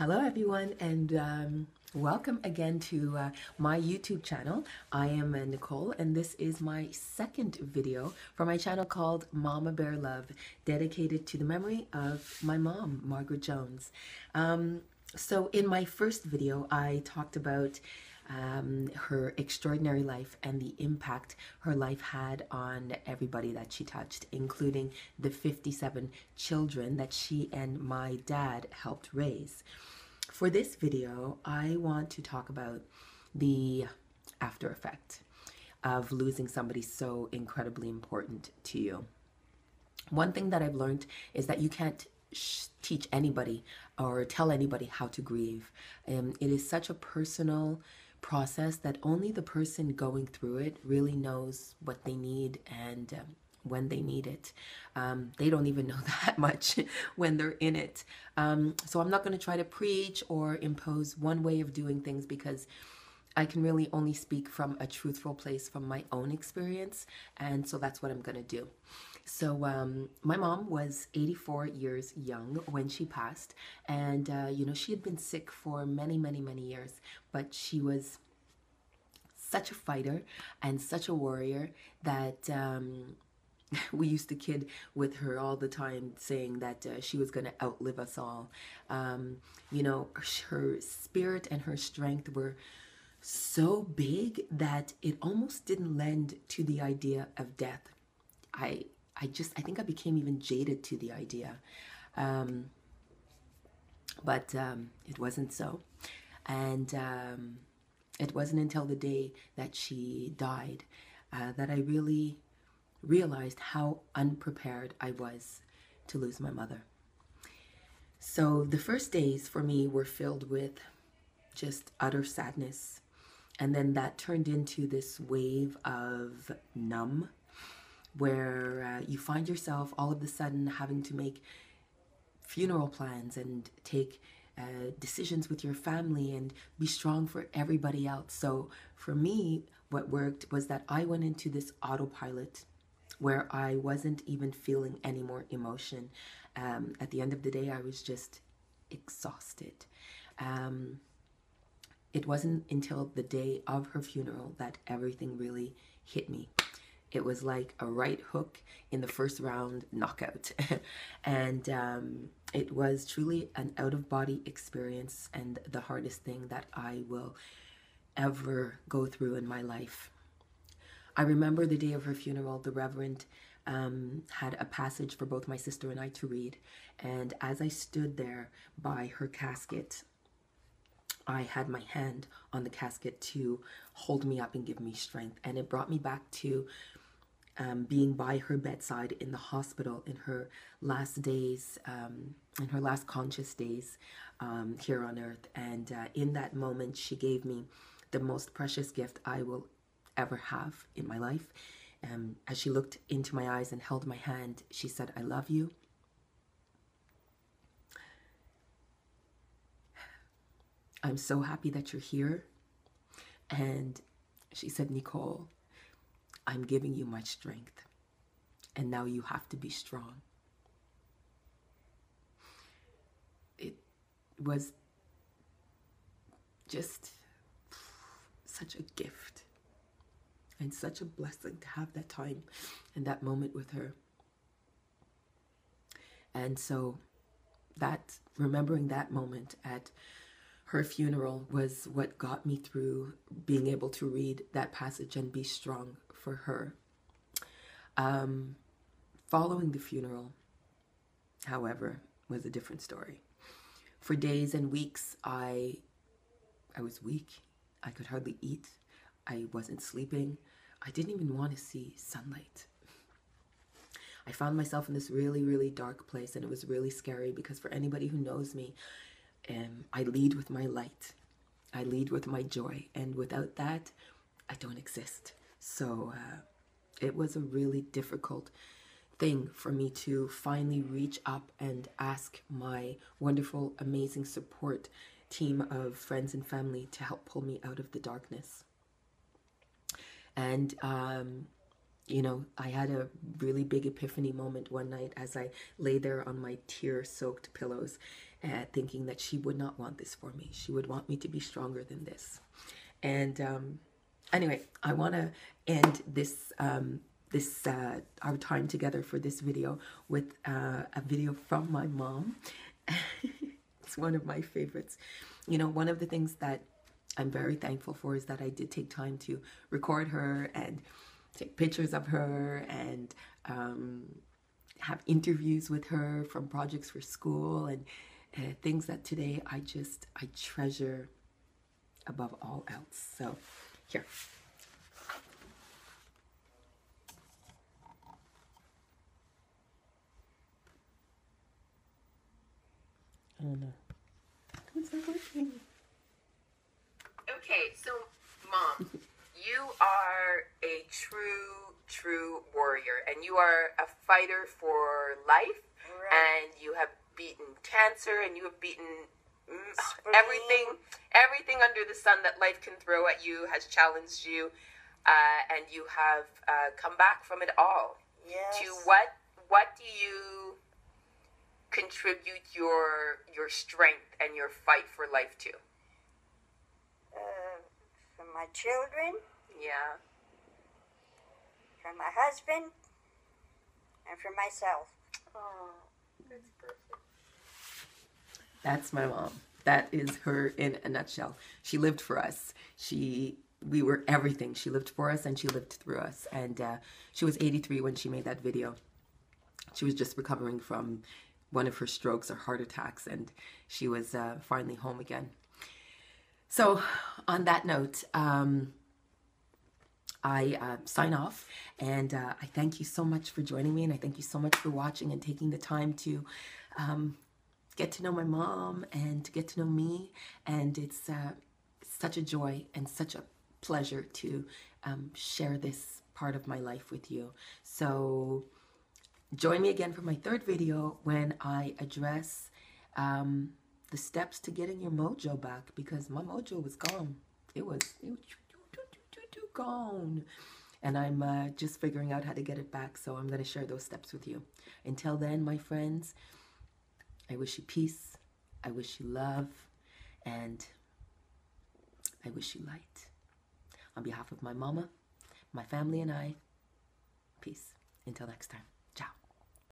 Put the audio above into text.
Hello, everyone, and welcome again to my YouTube channel. I am Nicole, and this is my second video for my channel called Mama Bear Love, dedicated to the memory of my mom, Margaret Jones. So in my first video, I talked about her extraordinary life and the impact her life had on everybody that she touched, including the 57 children that she and my dad helped raise. For this video, I want to talk about the after effect of losing somebody so incredibly important to you. One thing that I've learned is that you can't teach anybody or tell anybody how to grieve. It is such a personal process that only the person going through it really knows what they need and when they need it. They don't even know that much when they're in it. So I'm not going to try to preach or impose one way of doing things, because I can really only speak from a truthful place from my own experience. And so that's what I'm going to do. So my mom was 84 years young when she passed. And, you know, she had been sick for many, many, many years. But she was such a fighter and such a warrior that we used to kid with her all the time, saying that she was going to outlive us all. You know, her spirit and her strength were so big that it almost didn't lend to the idea of death. I think I became even jaded to the idea. But it wasn't so. And it wasn't until the day that she died that I really realized how unprepared I was to lose my mother. So the first days for me were filled with just utter sadness. And then that turned into this wave of numb, where you find yourself all of a sudden having to make funeral plans and take decisions with your family and be strong for everybody else. So for me, what worked was that I went into this autopilot where I wasn't even feeling any more emotion. At the end of the day, I was just exhausted. It wasn't until the day of her funeral that everything really hit me. It was like a right hook in the first round knockout. And it was truly an out-of-body experience, and the hardest thing that I will ever go through in my life. I remember the day of her funeral, the Reverend had a passage for both my sister and I to read. And as I stood there by her casket, I had my hand on the casket to hold me up and give me strength. And it brought me back to being by her bedside in the hospital in her last days, in her last conscious days here on earth. And in that moment, she gave me the most precious gift I will ever have in my life. As she looked into my eyes and held my hand, she said, "I love you. I'm so happy that you're here." And she said, "Nicole, I'm giving you my strength, and now you have to be strong." It was just such a gift and such a blessing to have that time and that moment with her. And so that, remembering that moment at her funeral was what got me through being able to read that passage and be strong for her. Following the funeral, however, was a different story. For days and weeks, I was weak. I could hardly eat. I wasn't sleeping. I didn't even want to see sunlight. I found myself in this really, really dark place, and it was really scary because for anybody who knows me, I lead with my light. I lead with my joy, and without that, I don't exist. So it was a really difficult thing for me to finally reach up and ask my wonderful, amazing support team of friends and family to help pull me out of the darkness. And you know, I had a really big epiphany moment one night as I lay there on my tear-soaked pillows, thinking that she would not want this for me. She would want me to be stronger than this. And anyway, I want to end this our time together for this video with a video from my mom. It's one of my favorites. You know, one of the things that I'm very thankful for is that I did take time to record her and take pictures of her and have interviews with her from projects for school and things that today I treasure above all else. So here. I don't know. It's not working. Okay, so Mom, you are a true warrior, and you are a fighter for life, Right. and you have beaten cancer, and you have beaten everything under the sun that life can throw at you has challenged you, and you have come back from it all. Yes. To what do you contribute your strength and your fight for life to? For my children, Yeah. for my husband, and for myself. Oh, that's perfect. That's my mom. That is her in a nutshell. She lived for us. We were everything. She lived for us and she lived through us. And she was 83 when she made that video. She was just recovering from one of her strokes or heart attacks, and she was finally home again. So on that note, I sign off, and I thank you so much for joining me, and I thank you so much for watching and taking the time to get to know my mom and to get to know me. And it's such a joy and such a pleasure to share this part of my life with you. So join me again for my third video when I address the steps to getting your mojo back, because my mojo was gone. It was gone. And I'm just figuring out how to get it back. So I'm going to share those steps with you. Until then, my friends, I wish you peace. I wish you love. And I wish you light. On behalf of my mama, my family, and I, peace. Until next time.